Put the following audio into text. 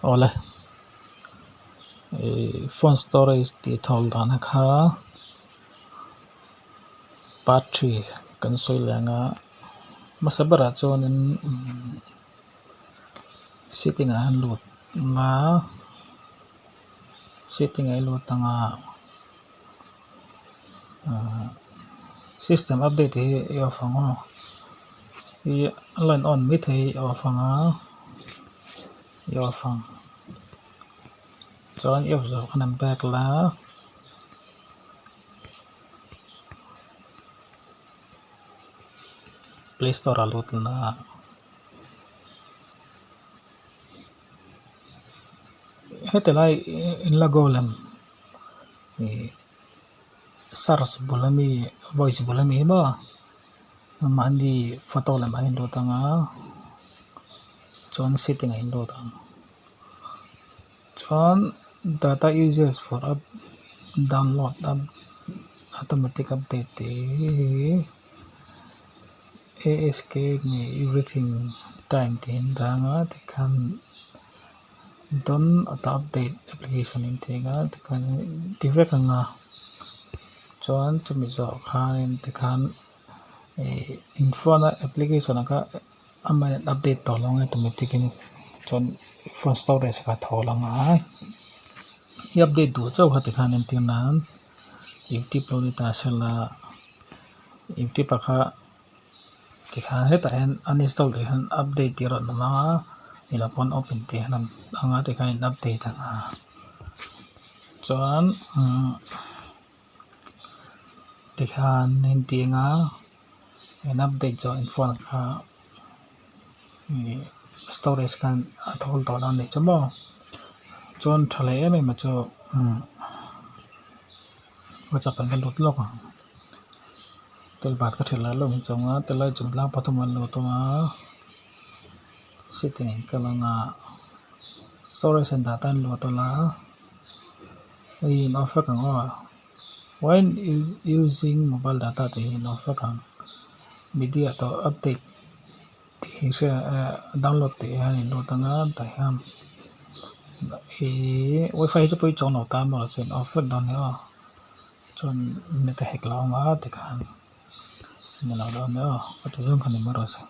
ole phone storage ti thawl dana kha part 3 kan soi lenga masabara chonin setting a lut nga setting ai lut tanga system update hi off anga i line on mi thei off anga off ang chuan off zo khanam back la Play Store alut na hetelai in la golem sars bulami voice bulami ba mandi photo lam ain do tanga chon setting ain do tang chon data users for up download automatic update ASK me everything time tin danga tikhan don auto update application in tinga tikhan direct nga chuan chumi zo khan tikhan info na application ka aman update to long automatic in chuan phone storage ka tholanga update du chau kha tikhan in tinan youtube lo ta sala youtube kha tikhan heta hen uninstall te han update tira na ila phone open te han anga tikhan update anga chuan tikhan nin tinga an update zo in phone kha storage kan athol to dan ni chamo chuan thale mai ma chu whatsapp kan lut lok tel bat ka thela lo mi chonga telai chung la pathuman lo tonga setting kalanga storage and data lo tola in offer kan when using mobile data to in offer kan media to update ti download te han lo tanga ta ham wifi cho poi chong no ta mo chen offer don ne chon ne ta hek la nga te kan ne la do ne pa tu jong kan ni maro sa